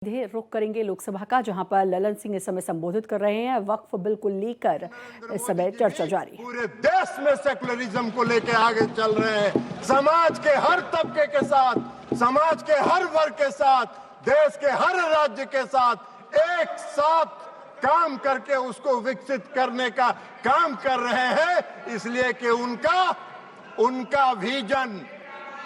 रुख करेंगे लोकसभा का, जहां पर ललन सिंह इस समय संबोधित कर रहे हैं। वक्फ बिल को लेकर इस समय चर्चा जारी है। पूरे देश में सेकुलरिज्म को लेकर आगे चल रहे हैं। समाज के हर तबके के साथ, समाज के हर वर्ग के साथ, देश के हर राज्य के साथ एक साथ काम करके उसको विकसित करने का काम कर रहे हैं। इसलिए कि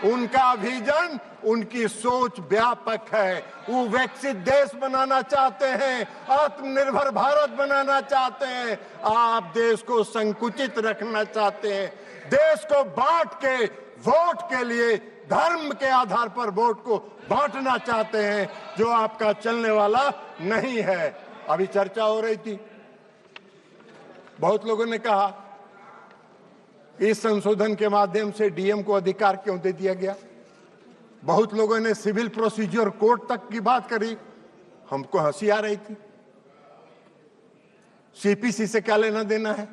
उनका विजन, उनकी सोच व्यापक है। वो विकसित देश बनाना चाहते हैं, आत्मनिर्भर भारत बनाना चाहते हैं। आप देश को संकुचित रखना चाहते हैं, देश को बांट के वोट के लिए धर्म के आधार पर वोट को बांटना चाहते हैं, जो आपका चलने वाला नहीं है। अभी चर्चा हो रही थी, बहुत लोगों ने कहा इस संशोधन के माध्यम से डीएम को अधिकार क्यों दे दिया गया। बहुत लोगों ने सिविल प्रोसीजर कोड तक की बात करी, हमको हंसी आ रही थी। सीपीसी से क्या लेना देना है।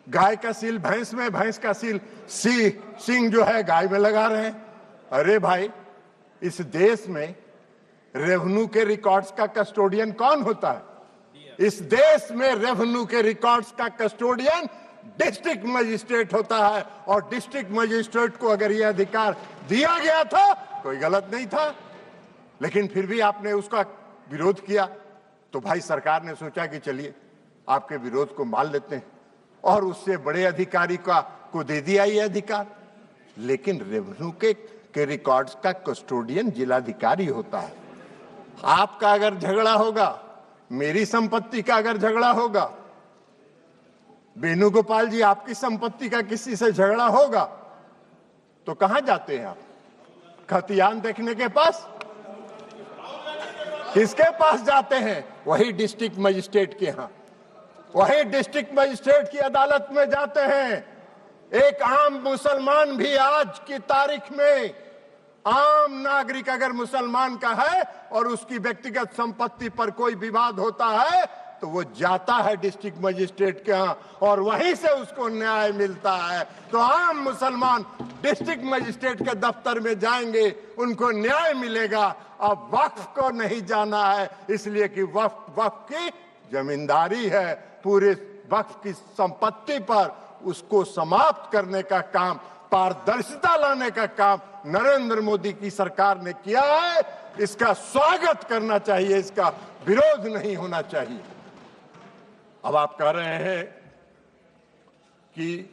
गाय का सील भैंस में, भैंस का सील सिंह जो है गाय में लगा रहे हैं। अरे भाई, इस देश में रेवेन्यू के रिकॉर्ड्स का कस्टोडियन कौन होता है? इस देश में रेवेन्यू के रिकॉर्ड्स का कस्टोडियन डिस्ट्रिक्ट मजिस्ट्रेट होता है। और डिस्ट्रिक्ट मजिस्ट्रेट को अगर यह अधिकार दिया गया था, कोई गलत नहीं था, लेकिन फिर भी आपने उसका विरोध किया। तो भाई सरकार ने सोचा कि चलिए आपके विरोध को मान लेते हैं, और उससे बड़े अधिकारी को दे दिया ये अधिकार। लेकिन रेवेन्यू के रिकॉर्ड्स का कस्टोडियन जिलाधिकारी होता है। आपका अगर झगड़ा होगा, मेरी संपत्ति का अगर झगड़ा होगा, वेणुगोपाल जी आपकी संपत्ति का किसी से झगड़ा होगा, तो कहां जाते हैं आप? खतियान देखने के पास? किसके पास जाते हैं? वही डिस्ट्रिक्ट मजिस्ट्रेट के यहां, वही डिस्ट्रिक्ट मजिस्ट्रेट की अदालत में जाते हैं। एक आम मुसलमान भी आज की तारीख में, आम नागरिक अगर मुसलमान का है और उसकी व्यक्तिगत संपत्ति पर कोई विवाद होता है, तो वो जाता है डिस्ट्रिक्ट मजिस्ट्रेट के यहाँ, और वहीं से उसको न्याय मिलता है। तो आम मुसलमान डिस्ट्रिक्ट मजिस्ट्रेट के दफ्तर में जाएंगे, उनको न्याय मिलेगा। अब वक्फ को नहीं जाना है, इसलिए कि वक्फ की जमींदारी है। पूरे वक्फ की संपत्ति पर उसको समाप्त करने का काम, पारदर्शिता लाने का काम नरेंद्र मोदी की सरकार ने किया है। इसका स्वागत करना चाहिए, इसका विरोध नहीं होना चाहिए। अब आप कह रहे हैं कि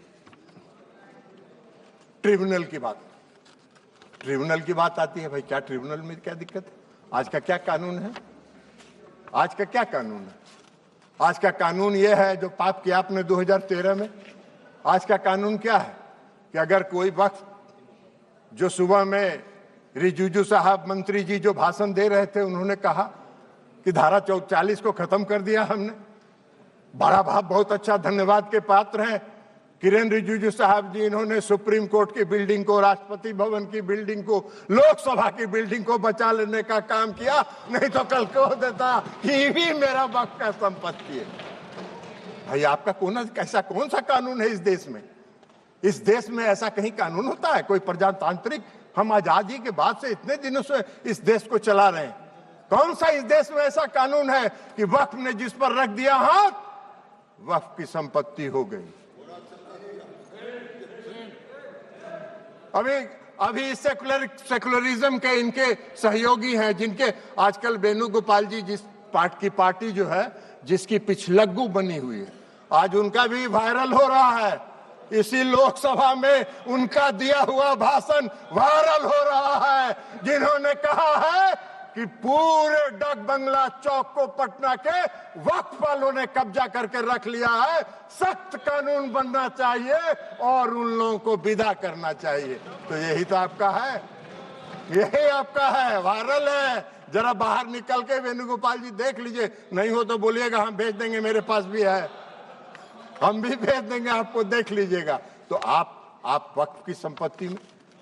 ट्रिब्यूनल की बात आती है। भाई क्या ट्रिब्यूनल में क्या दिक्कत है? आज का क्या कानून है? आज का क्या कानून है? आज का कानून यह है जो पाप किया आपने 2013 में। आज का कानून क्या है कि अगर कोई वक्त, जो सुबह में रिजिजू साहब मंत्री जी जो भाषण दे रहे थे, उन्होंने कहा कि धारा 40 को खत्म कर दिया हमने। बड़ा भाव, बहुत अच्छा, धन्यवाद के पात्र हैं किरेन रिजिजू साहब जी। इन्होंने सुप्रीम कोर्ट की बिल्डिंग को, राष्ट्रपति भवन की बिल्डिंग को, लोकसभा की बिल्डिंग को बचा लेने का काम किया। नहीं तो कल कह देता कि ये भी मेरा वक्त का संपत्ति है। भाई आपका कौन सा कानून है इस देश में? इस देश में ऐसा कहीं कानून होता है? कोई प्रजातांत्रिक, हम आजादी के बाद से इतने दिनों से इस देश को चला रहे हैं, कौन सा इस देश में ऐसा कानून है कि वक्फ ने जिस पर रख दिया हाथ, वक्फ की संपत्ति हो गई? अभी सेकुलरिज्म के इनके सहयोगी हैं, जिनके आजकल वेणुगोपाल जी, जिस पार्टी जो है, जिसकी पिछलग्गू बनी हुई है, आज उनका भी वायरल हो रहा है। इसी लोकसभा में उनका दिया हुआ भाषण वायरल हो रहा है, जिन्होंने कहा है कि पूरे डाक बंगला चौक को पटना के वक्फ वालों ने कब्जा करके रख लिया है। सख्त कानून बनना चाहिए और उन लोगों को विदा करना चाहिए। तो यही तो आपका है, यही आपका है, वायरल है। जरा बाहर निकल के वेणुगोपाल जी देख लीजिए, नहीं हो तो बोलिएगा, हम भेज देंगे, मेरे पास भी है, हम भी भेज देंगे आपको, देख लीजिएगा। तो आप वक्फ की संपत्ति में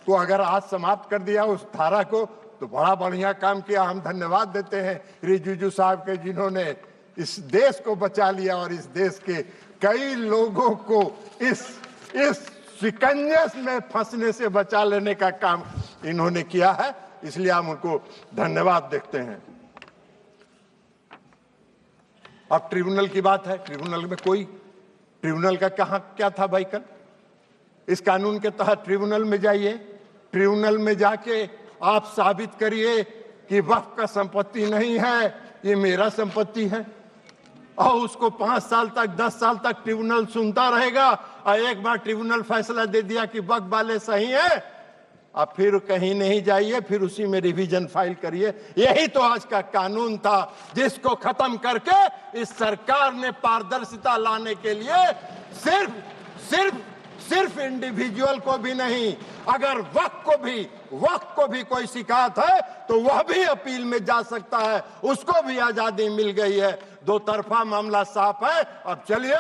को अगर आज समाप्त कर दिया उस धारा को, तो बड़ा बढ़िया काम किया। हम धन्यवाद देते हैं रिजिजू साहब के, जिन्होंने इस देश को बचा लिया और इस देश के कई लोगों को इस शिकंजे में फंसने से बचा लेने का काम इन्होंने किया है। इसलिए हम उनको धन्यवाद देते हैं। अब ट्रिब्यूनल की बात है, ट्रिब्यूनल में कोई ट्रिब्यूनल का कहाँ क्या था भाई? कल इस कानून के तहत ट्रिब्यूनल में जाइए, ट्रिब्यूनल में जाके आप साबित करिए कि वक्फ का संपत्ति नहीं है, ये मेरा संपत्ति है, और उसको 5 साल तक 10 साल तक ट्रिब्यूनल सुनता रहेगा, और एक बार ट्रिब्यूनल फैसला दे दिया कि वक्फ वाले सही है, अब फिर कहीं नहीं जाइए, फिर उसी में रिवीजन फाइल करिए। यही तो आज का कानून था, जिसको खत्म करके इस सरकार ने पारदर्शिता लाने के लिए सिर्फ इंडिविजुअल को भी नहीं, अगर वक्त को भी कोई शिकायत है तो वह भी अपील में जा सकता है, उसको भी आजादी मिल गई है। दो तरफा मामला साफ है। अब चलिए,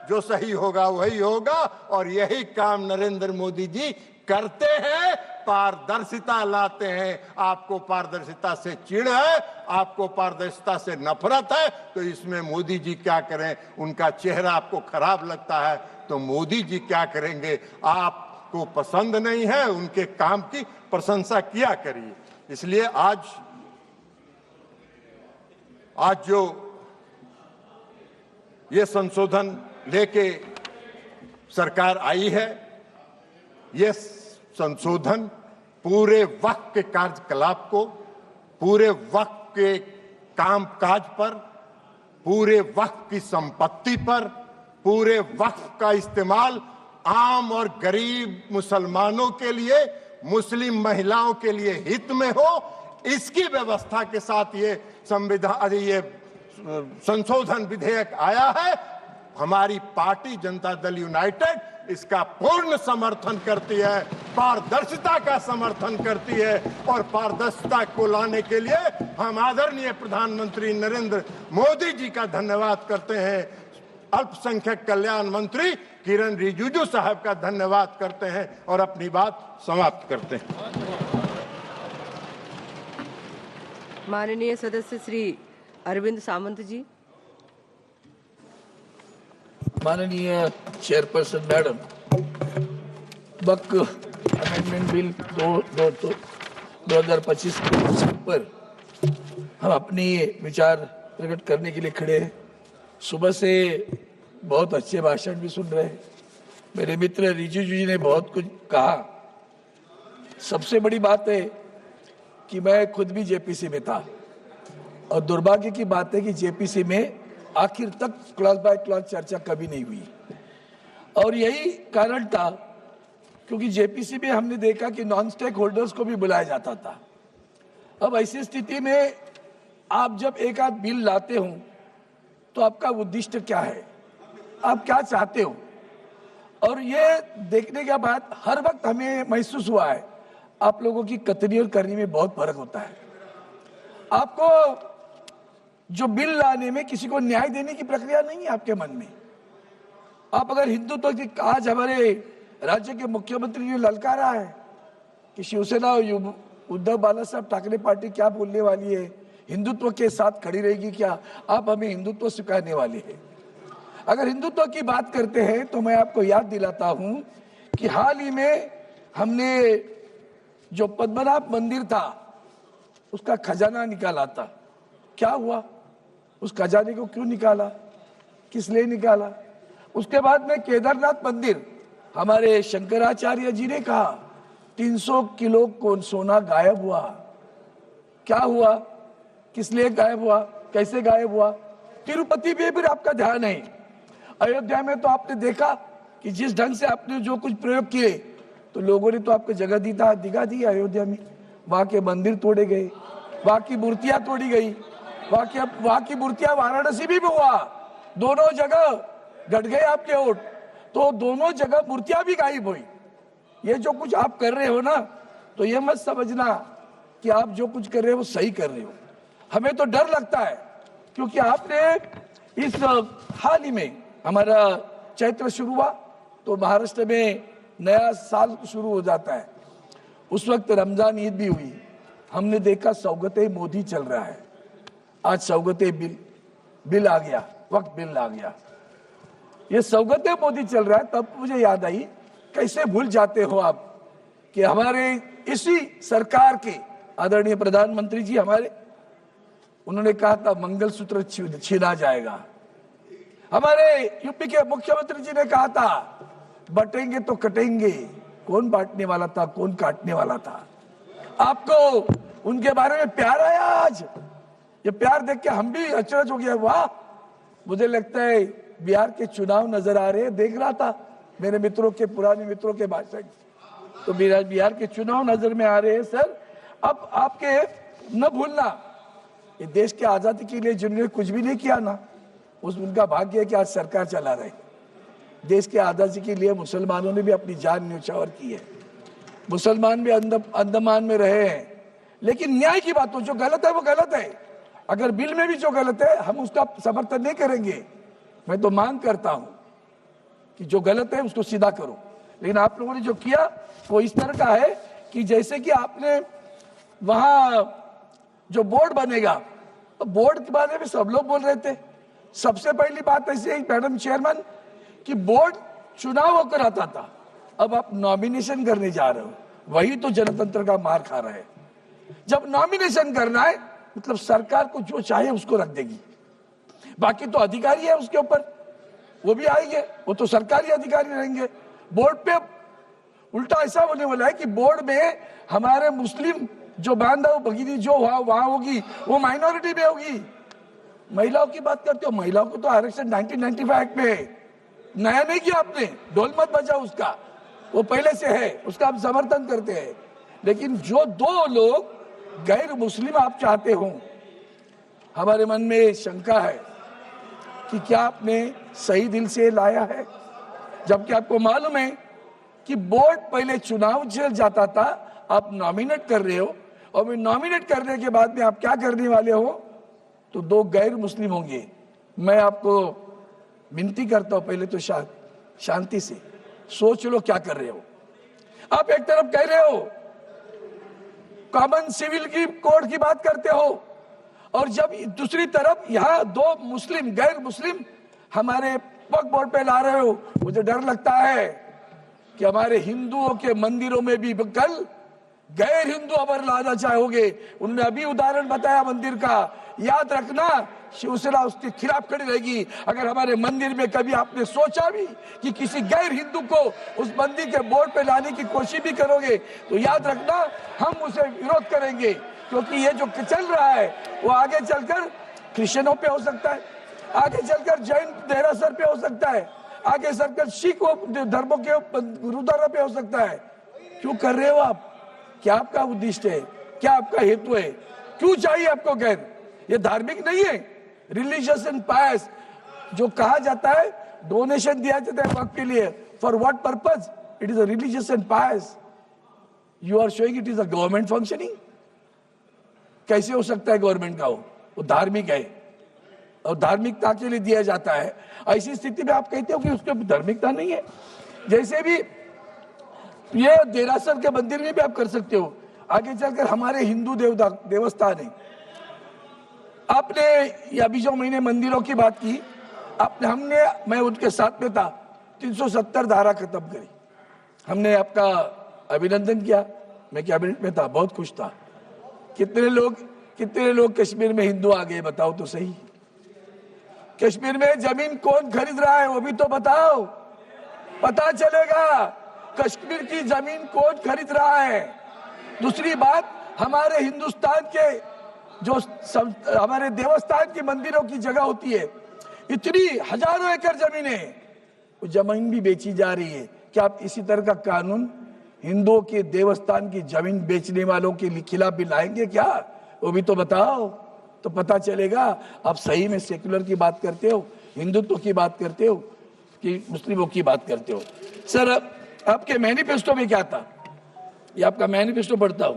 जो सही होगा वही होगा, और यही काम नरेंद्र मोदी जी करते हैं, पारदर्शिता लाते हैं। आपको पारदर्शिता से चिढ़ है, आपको पारदर्शिता से नफरत है, तो इसमें मोदी जी क्या करें? उनका चेहरा आपको खराब लगता है तो मोदी जी क्या करेंगे? आपको पसंद नहीं है, उनके काम की प्रशंसा किया करिए। इसलिए आज जो ये संशोधन लेके सरकार आई है, ये संशोधन पूरे वक्त के कार्यकलाप को, पूरे वक्त के कामकाज पर, पूरे वक्त की संपत्ति पर, पूरे वक्त का इस्तेमाल आम और गरीब मुसलमानों के लिए, मुस्लिम महिलाओं के लिए हित में हो, इसकी व्यवस्था के साथ ये संशोधन विधेयक आया है। हमारी पार्टी जनता दल यूनाइटेड इसका पूर्ण समर्थन करती है, पारदर्शिता का समर्थन करती है, और पारदर्शिता को लाने के लिए हम आदरणीय प्रधानमंत्री नरेंद्र मोदी जी का धन्यवाद करते हैं, अल्पसंख्यक कल्याण मंत्री किरण रिजिजू साहब का धन्यवाद करते हैं, और अपनी बात समाप्त करते हैं। माननीय सदस्य श्री अरविंद सामंत जी। माननीय चेयरपर्सन मैडम, वक्फ अमेंडमेंट बिल 2025 पर हम अपनी विचार प्रकट करने के लिए खड़े हैं। सुबह से बहुत अच्छे भाषण भी सुन रहे हैं। मेरे मित्र रिजिजू जी ने बहुत कुछ कहा। सबसे बड़ी बात है कि मैं खुद भी जेपीसी में था, और दुर्भाग्य की बात है कि जेपीसी में आखिर तक क्लॉज बाय क्लॉज चर्चा कभी नहीं हुई, और यही कारण था क्योंकि जेपीसी में हमने देखा कि नॉन स्टेक होल्डर्स को भी बुलाया जाता था। अब ऐसी स्थिति में आप जब एक आध बिल लाते हो तो आपका उद्देश्य क्या है, आप क्या चाहते हो? और ये देखने के बाद हर वक्त हमें महसूस हुआ है आप लोगों की कतनी और करनी में बहुत फर्क होता है। आपको जो बिल लाने में किसी को न्याय देने की प्रक्रिया नहीं है आपके मन में। आप अगर हिंदुत्व की, आज हमारे राज्य के मुख्यमंत्री ने ललकारा है कि शिवसेना और उद्धव बाला साहब ठाकरे पार्टी क्या बोलने वाली है, हिंदुत्व के साथ खड़ी रहेगी क्या? आप हमें हिंदुत्व सिखाने वाले हैं। अगर हिंदुत्व की बात करते हैं तो मैं आपको याद दिलाता हूं कि हाल ही में हमने जो पद्मनाभ मंदिर था उसका खजाना निकाला था। क्या हुआ? उस खजाने को क्यों निकाला, किस लिए निकाला? उसके बाद में केदारनाथ मंदिर, हमारे शंकराचार्य जी ने कहा 300 किलो को सोना गायब हुआ। क्या हुआ, किस लिए गायब हुआ, कैसे गायब हुआ? तिरुपति पे भी आपका ध्यान है। अयोध्या में तो आपने देखा कि जिस ढंग से आपने जो कुछ प्रयोग किए तो लोगों ने तो आपको जगह दिखा दी। अयोध्या में वहां के मंदिर तोड़े गए, वहां की मूर्तियां तोड़ी गई, वहां की मूर्तियां वाराणसी भी हुआ, दोनों जगह घट गए आपके वोट, तो दोनों जगह मूर्तियां भी गायब हुई। ये जो कुछ आप कर रहे हो ना, तो ये मत समझना कि आप जो कुछ कर रहे हो वो सही कर रहे हो। हमें तो डर लगता है क्योंकि आपने इस हाल ही में हमारा चैत्र शुरू हुआ तो महाराष्ट्र में नया साल शुरू हो जाता है, उस वक्त रमजान ईद भी हुई। हमने देखा सौगते मोदी चल रहा है। आज सौगते बिल आ गया, वक्त बिल आ गया। ये सौगते मोदी चल रहा है, तब मुझे याद आई कैसे भूल जाते हो आप कि हमारे इसी सरकार के आदरणीय प्रधानमंत्री जी हमारे, उन्होंने कहा था मंगलसूत्र छीना जाएगा। हमारे यूपी के मुख्यमंत्री जी ने कहा था बटेंगे तो कटेंगे, कौन बांटने वाला था, कौन काटने वाला था? आपको उनके बारे में प्यार आया आज? ये प्यार देख के हम भी अचरज हो गया, वाह। मुझे लगता है बिहार के चुनाव नजर आ रहे हैं, देख रहा था मेरे मित्रों के, पुराने मित्रों के भाषण, तो बिहार के चुनाव नजर में आ रहे हैं। सर, अब आपके न भूलना, ये देश के आजादी के लिए जिन्होंने कुछ भी नहीं किया ना, उनका भाग्य है कि आज सरकार चला रहे। देश के आजादी के लिए मुसलमानों ने भी अपनी जान न्यौछावर की है, मुसलमान भी अंडमान में रहे हैं, लेकिन न्याय की बात हो, जो गलत है वो गलत है। अगर बिल में भी जो गलत है हम उसका समर्थन नहीं करेंगे। मैं तो मांग करता हूं कि जो गलत है उसको सीधा करो, लेकिन आप लोगों ने जो किया वो इस तरह का है कि जैसे कि आपने वहां जो बोर्ड बनेगा, तो बोर्ड के बारे में सब लोग बोल रहे थे। सबसे पहली बात ऐसी है मैडम चेयरमैन कि बोर्ड चुनाव होकर आता था, अब आप नॉमिनेशन करने जा रहे हो, वही तो जनतंत्र का मार खा रहा है। जब नॉमिनेशन करना है मतलब सरकार को जो चाहे उसको रख देगी, बाकी तो अधिकारी है उसके ऊपर, वो भी आएंगे, वो तो सरकारी अधिकारी रहेंगे। बोर्ड पे उल्टा ऐसा होने वाला है कि बोर्ड में हमारे मुस्लिम जो बांधव भगिनी जो वहां होगी वो माइनॉरिटी में होगी। महिलाओं की बात करते हो, महिलाओं को तो आरक्षण 1995 एक्ट में है, नया नहीं किया आपने, ढोल मत बजाओ उसका, वो पहले से है, उसका हम समर्थन करते हैं। लेकिन जो दो लोग गैर मुस्लिम आप चाहते हो, हमारे मन में शंका है कि क्या आपने सही दिल से लाया है, जबकि आपको मालूम है कि बोर्ड पहले चुनाव चल जाता था, आप नॉमिनेट कर रहे हो, और नॉमिनेट करने के बाद में आप क्या करने वाले हो, तो दो गैर मुस्लिम होंगे। मैं आपको विनती करता हूं, पहले तो शांति से सोच लो क्या कर रहे हो। आप एक तरफ कह रहे हो कॉमन सिविल की कोड की बात करते हो, और जब दूसरी तरफ यहाँ दो मुस्लिम गैर मुस्लिम हमारे वक्फ बोर्ड पे ला रहे हो, मुझे डर लगता है कि हमारे हिंदुओं के मंदिरों में भी कल गैर हिंदू अबर लाना चाहोगे। उन्होंने अभी उदाहरण बताया मंदिर का, याद रखना शिवसेना उसके खिलाफ खड़ी रहेगी। अगर हमारे मंदिर में कभी आपने सोचा भी कि किसी गैर हिंदू को उस मंदिर के बोर्ड पे लाने की कोशिश भी करोगे, तो याद रखना हम उसे विरोध करेंगे, क्योंकि ये जो चल रहा है वो आगे चलकर क्रिश्चियनों पे हो सकता है, आगे चलकर जैन देरासर पे हो सकता है, आगे चलकर सिख धर्मों के गुरुद्वारा पे हो सकता है। क्यों कर रहे हो आप? क्या आपका उद्देश्य है, क्या आपका हेतु है, क्यों चाहिए आपको गैर? ये धार्मिक नहीं है, रिलीजियस एंड पायस जो कहा जाता है, डोनेशन दिया जाता है वक्त के लिए, for what purpose? It is a religious and pious. You are showing it is a government functioning. कैसे हो सकता है गवर्नमेंट का? वो धार्मिक है और धार्मिकता के लिए दिया जाता है। ऐसी स्थिति में आप कहते हो कि उसके धार्मिकता नहीं है। जैसे भी ये देरासर के मंदिर में भी आप कर सकते हो, आगे चलकर हमारे हिंदू देवस्थान है। आपने अभी जो मैंने मंदिरों की बात की, हमने मैं उनके साथ में था, 370 धारा खत्म करी। हमने आपका अभिनंदन किया, मैं कैबिनेट में था, बहुत खुश था। कितने लोग कश्मीर में हिंदू आ गए बताओ तो सही। कश्मीर में जमीन कौन खरीद रहा है वो भी तो बताओ, पता चलेगा कश्मीर की जमीन कौन खरीद रहा है। दूसरी बात, हमारे हिंदुस्तान के जो हमारे देवस्थान की मंदिरों की जगह होती है, इतनी हजारों एकड़ जमीनें, वो जमीन भी बेची जा रही है। क्या आप इसी तरह का कानून हिंदुओं के देवस्थान की जमीन बेचने वालों के खिलाफ भी लाएंगे क्या? वो भी तो बताओ, तो पता चलेगा आप सही में सेक्युलर की बात करते हो, हिंदुत्व की बात करते हो कि मुस्लिमों की बात करते हो। सर, आपके मैनिफेस्टो में क्या था? ये आपका मैनिफेस्टो पढ़ता हूं,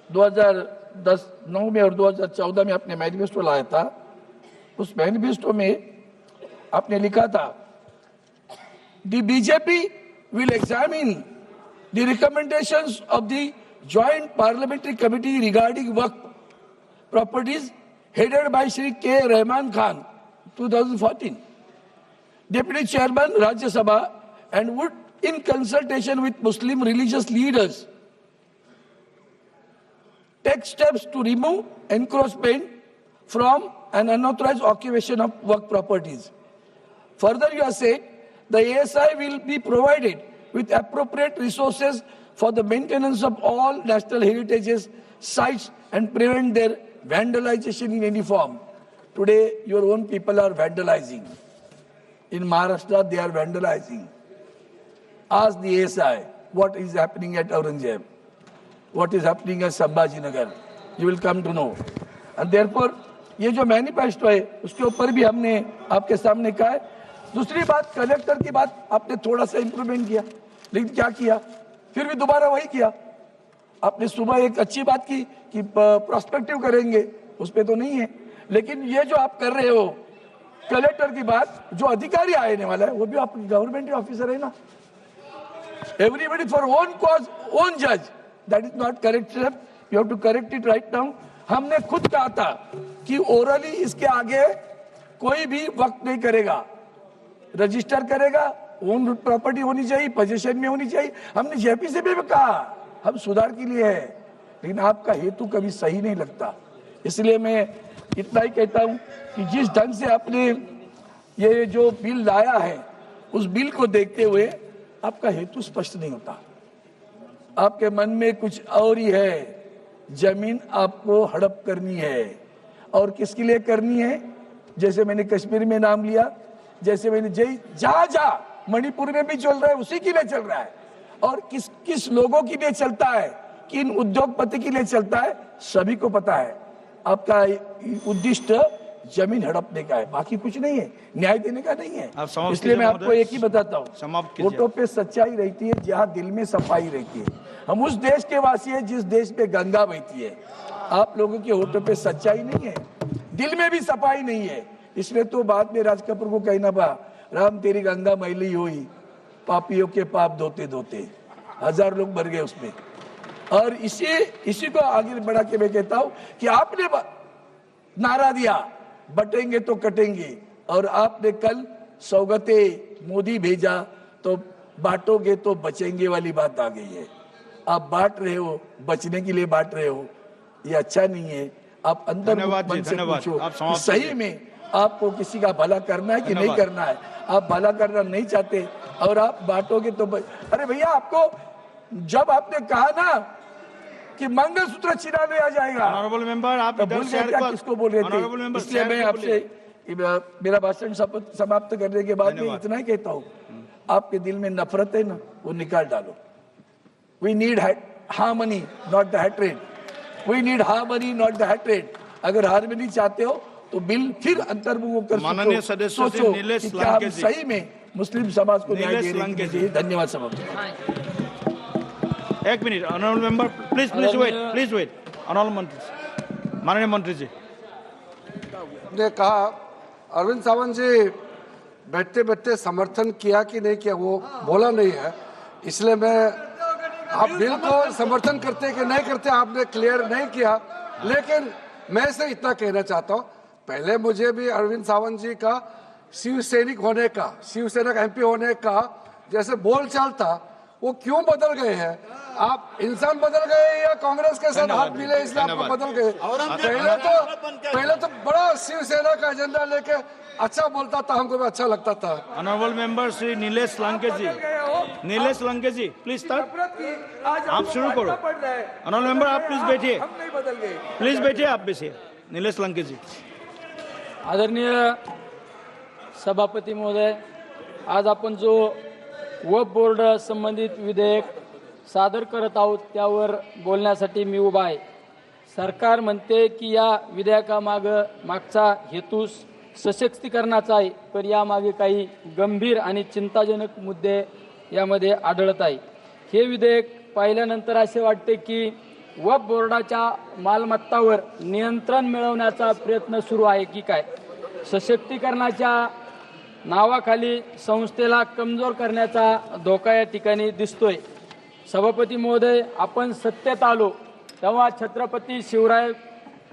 2010-9 में और 2014 में आपने मैनिफेस्टो लाया था। उस मैनिफेस्टो में आपने लिखा था, the BJP will examine the recommendations of the joint parliamentary committee regarding Waqf properties headed by Shri K. Rahman Khan, 2014, Deputy Chairman Rajya Sabha, and would, in consultation with Muslim religious leaders, take steps to remove encroachment from an unauthorized occupation of work properties. Further, you are saying the ASI will be provided with appropriate resources for the maintenance of all national heritages sites and prevent their vandalization in any form. Today, your own people are vandalizing. In Maharashtra, they are vandalizing. Ask the ASI what is happening at Aurangzeb, what is happening at Sambhajinagar. You will come to know. And therefore, ये जो manifesto है उसके ऊपर भी हमने आपके सामने कहा है. दूसरी बात, कलेक्टर की बात आपने थोड़ा सा इंप्रूवमेंट किया, लेकिन क्या किया, फिर भी दोबारा वही किया. आपने सुबह एक अच्छी बात की कि प्रोस्पेक्टिव करेंगे, उस पे तो नहीं है. लेकिन ये जो आप कर रहे हो कलेक्टर की बात, जो अधिकारी आने वाला है वो भी आप गवर्नमेंट ऑफिसर है ना. Everybody for own cause own जज, that is not correct. You have to correct it right now. हमने खुद कहा था कि ओरली इसके आगे कोई भी वक्त नहीं करेगा, रजिस्टर करेगा, ओन प्रॉपर्टी होनी चाहिए, पोजीशन में होनी चाहिए. हमने जेपी से भी कहा हम सुधार के लिए है, लेकिन आपका हेतु कभी सही नहीं लगता. इसलिए मैं इतना ही कहता हूं कि जिस ढंग से आपने ये जो बिल लाया है उस बिल को देखते हुए आपका हेतु स्पष्ट नहीं होता. आपके मन में कुछ और ही है. जमीन आपको हड़प करनी है, और किसके लिए करनी है? जैसे मैंने कश्मीर में नाम लिया, जैसे मैंने जहाँ मणिपुर में भी चल रहा है उसी के लिए चल रहा है. और किस किस लोगों के लिए चलता है, किन उद्योगपति के लिए चलता है, सभी को पता है. आपका उद्देश्य जमीन हड़पने का है, बाकी कुछ नहीं है, न्याय देने का नहीं है. इसलिए मैं आपको एक ही बताता हूँ, वोटों पे सच्चाई रहती है जहाँ दिल में सफाई रहती है. हम उस देश के वासी हैं जिस देश पे गंगा बहती है. आप लोगों के होठों पे सच्चाई नहीं है, दिल में भी सफाई नहीं है. इसलिए तो बाद में राज कपूर को कहना पड़ा, राम तेरी गंगा मैली हुई, पापियों के पाप धोते धोते. 1000 लोग मर गए उसमें. और इसी को आगे बढ़ा के मैं कहता हूं कि आपने नारा दिया बटेंगे तो कटेंगे, और आपने कल सौगते मोदी भेजा तो बांटोगे तो बचेंगे वाली बात आ गई है. आप बांट रहे हो, बचने के लिए बांट रहे हो, ये अच्छा नहीं है. आप अंदर मन से पूछो कि सही में आपको किसी का भला करना है कि नहीं करना है. आप भला करना नहीं चाहते और आप बांटोगे तो अरे भैया, आपको जब आपने कहा ना कि मंगलसूत्र छिना लिया जाएगा, ऑनरेबल मेंबर आप भूल गए क्या किसको बोल रहे थे. इसलिए मैं आपसे मेरा भाषण समाप्त करने के बाद मैं इतना ही कहता हूँ, आपके दिल में नफरत है ना, वो निकाल डालो. We need harmony not the hatred. We need harmony not the hatred. अगर हार्मनी चाहते हो तो बिल फिर अंतर्मुख कर माननीय सदस्य श्री नीलेश लंके जी, सही में मुस्लिम समाज को न्याय देने के लिए. धन्यवाद सभापति. एक minute honourable member, please wait. Honourable मंत्री, माननीय मंत्री जी ने कहा, अरविंद सावंत जी बैठते बैठते समर्थन किया कि नहीं किया वो बोला नहीं है. इसलिए मैं आप बिल को समर्थन करते कि नहीं करते आपने क्लियर नहीं किया. लेकिन मैं से इतना कहना चाहता हूँ, पहले मुझे भी अरविंद सावंत जी का शिव सैनिक होने का, शिवसेना का MP होने का जैसे बोलचाल था, वो क्यों बदल गए हैं? आप इंसान बदल गए या कांग्रेस के साथ हाथ मिले इसलिए आप बदल गए? पहले तो बड़ा शिवसेना का एजेंडा लेके अच्छा बोलता था, हमको भी अच्छा लगता था. Honourable member Shri Nilesh Lanke ji please start. आप शुरू करो. ऑनरेबल मेंबर आप प्लीज बैठिए, प्लीज बैठिए, आप बैठिए. नीलेश लंके जी. आदरणीय सभापती महोदय, आज आपण जो वक्फ बोर्ड संबंधित विधेयक सादर करत आहोत त्यावर बोलण्यासाठी मी उभा आहे. सरकार म्हणते की या मागचा हेतू सशक्तीकरणाचा आहे, पण यामागे काही गंभीर आणि चिंताजनक मुद्दे यामध्ये आढळत आहे. हे विधेयक पाहिल्यानंतर असे वाटते की वक्फ बोर्डाच्या मालमत्तावर नियंत्रण मिळवण्याचा प्रयत्न सुरू आहे की काय. सशक्तीकरणाच्या नावाखाली संस्थेला कमजोर करण्याचा धोका या ठिकाणी दिसतोय. सभापती महोदय, आपण सत्तेत आलो तेव्हा छत्रपती शिवराय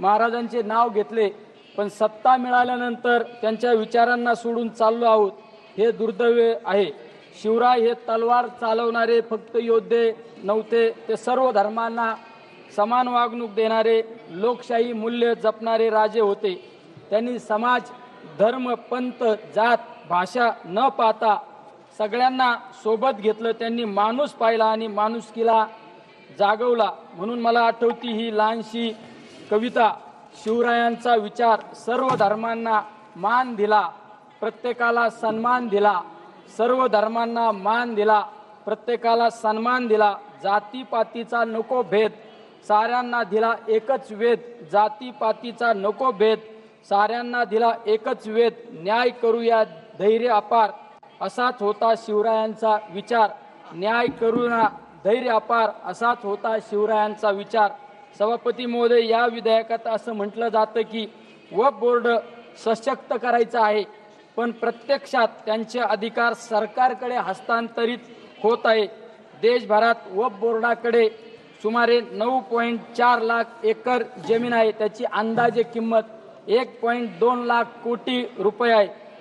महाराजांचे नाव घेतले, पण सत्ता मिळाल्यानंतर त्यांच्या विचारांना सोडून चाललो आहोत, हे दुर्दैव आहे. शिवराय हे तलवार चालवणारे फक्त योद्धे नव्हते, ते सर्व धर्मांना समान वागणूक देणारे, लोकशाही मूल्य जपणारे राजे होते. त्यांनी समाज, धर्म, पंथ, जात, भाषा न पाहता सगळ्यांना सोबत घेतलं. त्यांनी माणूस पाहिला आणि माणुसकीला जागवला. म्हणून मला आठवती ही लहानशी कविता. शिवरायांचा विचार, सर्व धर्मांना मान दिला, प्रत्येकाला सन्मान दिला. सर्व धर्मांना मान दिला, प्रत्येकाला सन्मान दिला. जातीपातीचा नको भेद, साऱ्यांना दिला एकच वेद. जातीपातीचा नको भेद, साऱ्यांना दिला एकच वेद. न्याय करूया धैर्य अपार, असाच होता शिवरायांचा विचार. न्याय करूया धैर्य अपार, असाच होता शिवरायांचा विचार. सभापती महोदय, या विधेयकात असं म्हटलं जातं की वक्फ बोर्ड सशक्त करायचं आहे, पण प्रत्यक्षात त्यांचे अधिकार सरकारकडे हस्तांतरित होत आहे. देशभरात वक्फ बोर्डाकडे सुमारे 9.4 लाख एकर जमीन आहे. त्याची अंदाजे किंमत 1.2 लाख कोटी रुपये आहे.